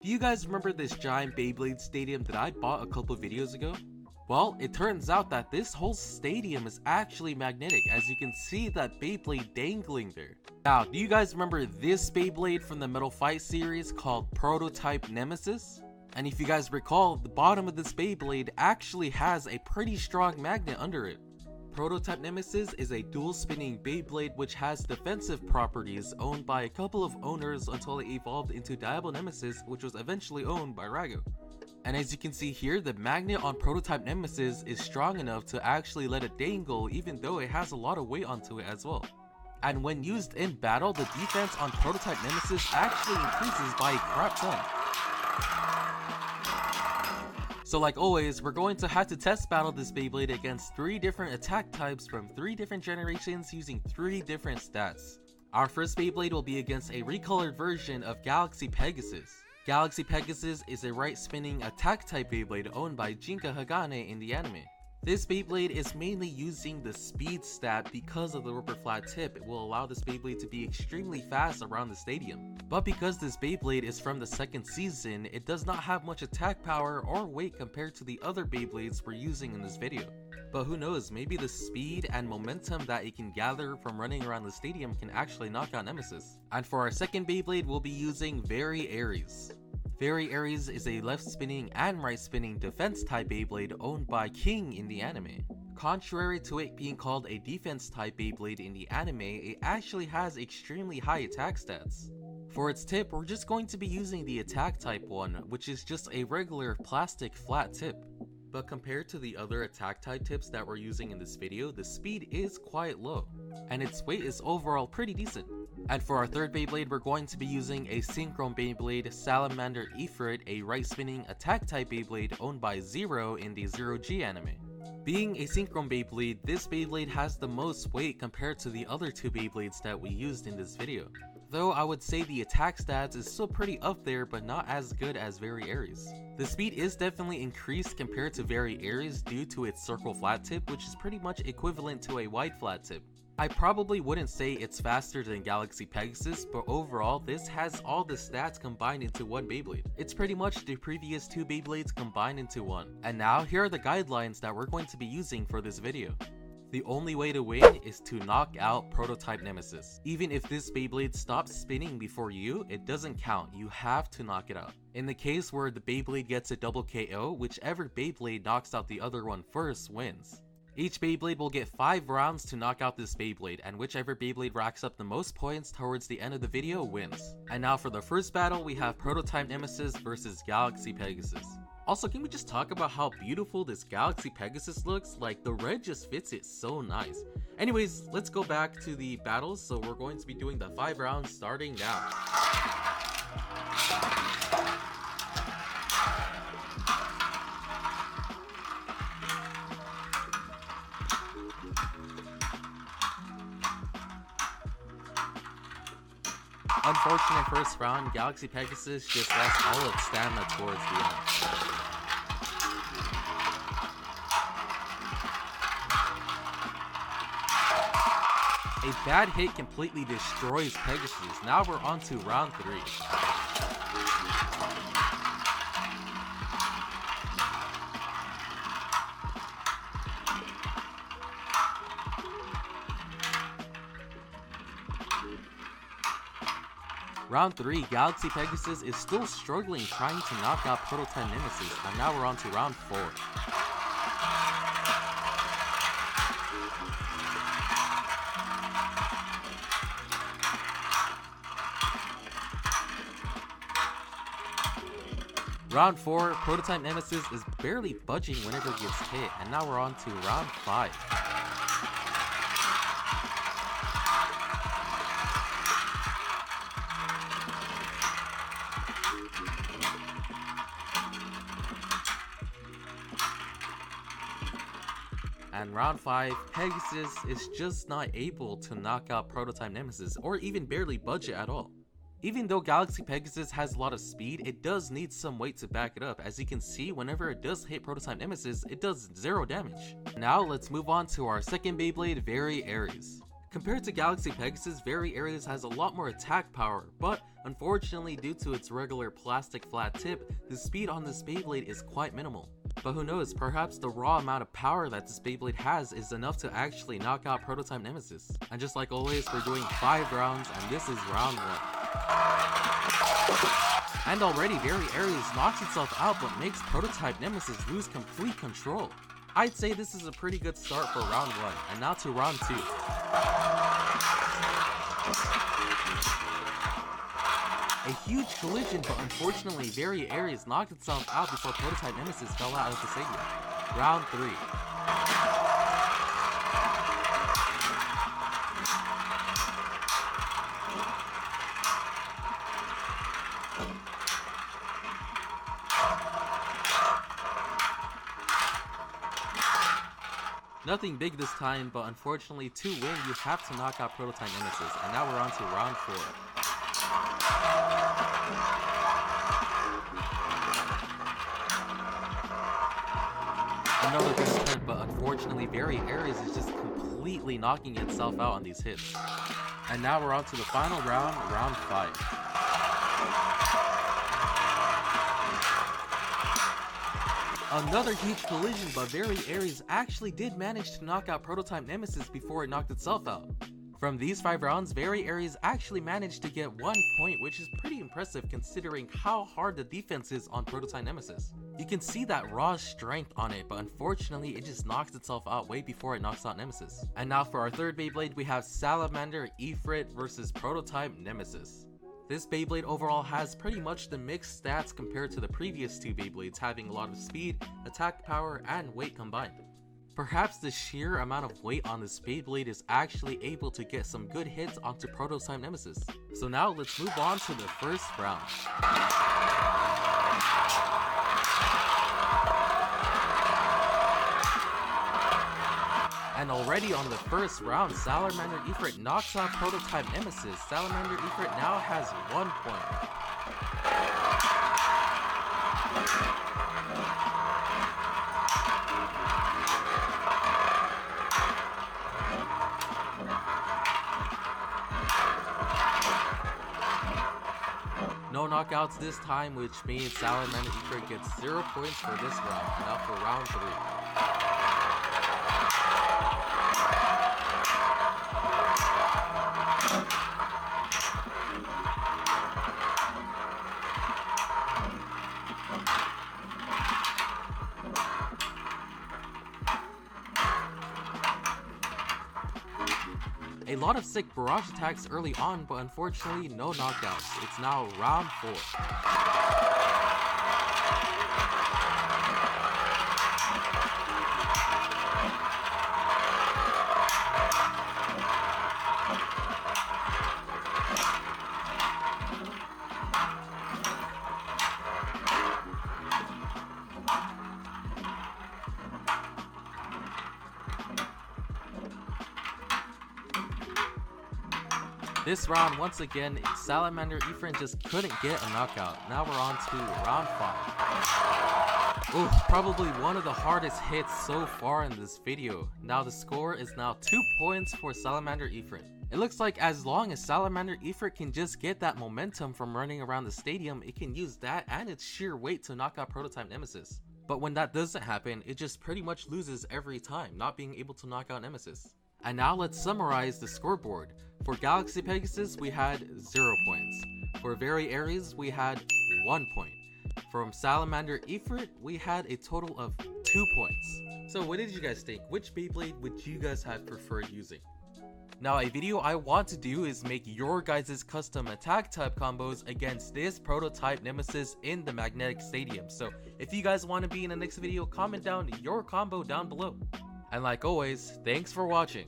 Do you guys remember this giant Beyblade stadium that I bought a couple videos ago? Well, it turns out that this whole stadium is actually magnetic, as you can see that Beyblade dangling there. Now, do you guys remember this Beyblade from the Metal Fight series called Prototype Nemesis? And if you guys recall, the bottom of this Beyblade actually has a pretty strong magnet under it. Prototype Nemesis is a dual-spinning Beyblade which has defensive properties owned by a couple of owners until it evolved into Diablo Nemesis, which was eventually owned by Rago. And as you can see here, the magnet on Prototype Nemesis is strong enough to actually let it dangle even though it has a lot of weight onto it as well. And when used in battle, the defense on Prototype Nemesis actually increases by a crap ton. So like always, we're going to have to test battle this Beyblade against 3 different attack types from 3 different generations using 3 different stats. Our first Beyblade will be against a recolored version of Galaxy Pegasus. Galaxy Pegasus is a right-spinning attack type Beyblade owned by Jinka Hagane in the anime. This Beyblade is mainly using the speed stat because of the rubber flat tip. It will allow this Beyblade to be extremely fast around the stadium. But because this Beyblade is from the second season, it does not have much attack power or weight compared to the other Beyblades we're using in this video. But who knows, maybe the speed and momentum that it can gather from running around the stadium can actually knock out Nemesis. And for our second Beyblade, we'll be using Very Aries. Very Aries is a left-spinning and right-spinning defense-type Beyblade owned by King in the anime. Contrary to it being called a defense-type Beyblade in the anime, it actually has extremely high attack stats. For its tip, we're just going to be using the attack type one, which is just a regular plastic flat tip. But compared to the other attack type tips that we're using in this video, the speed is quite low, and its weight is overall pretty decent. And for our third Beyblade, we're going to be using a Synchron Beyblade Salamander Ifrit, a right-spinning attack type Beyblade owned by Zero in the Zero G anime. Being a Synchron Beyblade, this Beyblade has the most weight compared to the other 2 Beyblades that we used in this video. Though I would say the attack stats is still pretty up there, but not as good as Very Aries. The speed is definitely increased compared to Very Aries due to its circle flat tip, which is pretty much equivalent to a wide flat tip. I probably wouldn't say it's faster than Galaxy Pegasus, but overall this has all the stats combined into one Beyblade. It's pretty much the previous 2 Beyblades combined into one. And now here are the guidelines that we're going to be using for this video. The only way to win is to knock out Prototype Nemesis. Even if this Beyblade stops spinning before you, it doesn't count. You have to knock it out. In the case where the Beyblade gets a double KO, whichever Beyblade knocks out the other one first wins. Each Beyblade will get 5 rounds to knock out this Beyblade, and whichever Beyblade racks up the most points towards the end of the video wins. And now for the first battle, we have Prototype Nemesis versus Galaxy Pegasus. Also, can we just talk about how beautiful this Galaxy Pegasus looks? Like, the red just fits it so nice. Anyways, let's go back to the battles. So we're going to be doing the 5 rounds starting now. Unfortunate first round, Galaxy Pegasus just lost all its stamina towards the end. A bad hit completely destroys Pegasus. Now we're on to round 3. Round 3, Galaxy Pegasus is still struggling trying to knock out Prototype Nemesis, and now we're on to round 4. Round 4, Prototype Nemesis is barely budging whenever it gets hit, and now we're on to round 5. And round 5, Pegasus is just not able to knock out Prototype Nemesis, or even barely budge it at all. Even though Galaxy Pegasus has a lot of speed, it does need some weight to back it up. As you can see, whenever it does hit Prototype Nemesis, it does 0 damage. Now let's move on to our second Beyblade, Very Aries. Compared to Galaxy Pegasus, Very Aries has a lot more attack power, but unfortunately due to its regular plastic flat tip, the speed on this Beyblade is quite minimal. But who knows, perhaps the raw amount of power that this Beyblade has is enough to actually knock out Prototype Nemesis. And just like always, we're doing 5 rounds and this is round 1. And already Very Aries knocks itself out but makes Prototype Nemesis lose complete control. I'd say this is a pretty good start for round 1, and now to round 2. A huge collision, but unfortunately Very Aries knocked itself out before Prototype Nemesis fell out of the stadium. Round 3. Nothing big this time, but unfortunately to win you have to knock out Prototype Nemesis, and now we're on to round 4. Another good attempt, but unfortunately Very Aries is just completely knocking itself out on these hits. And now we're on to the final round, round 5. Another huge collision, but Very Aries actually did manage to knock out Prototype Nemesis before it knocked itself out. From these 5 rounds, Very Aries actually managed to get 1 point, which is pretty impressive considering how hard the defense is on Prototype Nemesis. You can see that raw strength on it, but unfortunately it just knocks itself out way before it knocks out Nemesis. And now for our third Beyblade, we have Salamander Ifrit versus Prototype Nemesis. This Beyblade overall has pretty much the mixed stats compared to the previous 2 Beyblades, having a lot of speed, attack power, and weight combined. Perhaps the sheer amount of weight on this Beyblade is actually able to get some good hits onto Prototype Nemesis. So now let's move on to the first round. And already on the first round, Salamander Ifrit knocks out Prototype Nemesis. Salamander Ifrit now has 1 point. No knockouts this time, which means Salamander Ifrit gets 0 points for this round. Now for round 3. A lot of sick barrage attacks early on, but unfortunately no knockouts. It's now round 4. This round, once again, Salamander Ifrit just couldn't get a knockout. Now we're on to round 5. Ooh, probably one of the hardest hits so far in this video. Now the score is now 2 points for Salamander Ifrit. It looks like as long as Salamander Ifrit can just get that momentum from running around the stadium, it can use that and its sheer weight to knock out Prototype Nemesis. But when that doesn't happen, it just pretty much loses every time, not being able to knock out Nemesis. And now let's summarize the scoreboard. For Galaxy Pegasus, we had 0 points. For Very Aries, we had 1 point. From Salamander Ifrit, we had a total of 2 points. So what did you guys think? Which Beyblade would you guys have preferred using? Now a video I want to do is make your guys' custom attack type combos against this Prototype Nemesis in the Magnetic Stadium. So if you guys want to be in the next video, comment down your combo down below. And like always, thanks for watching.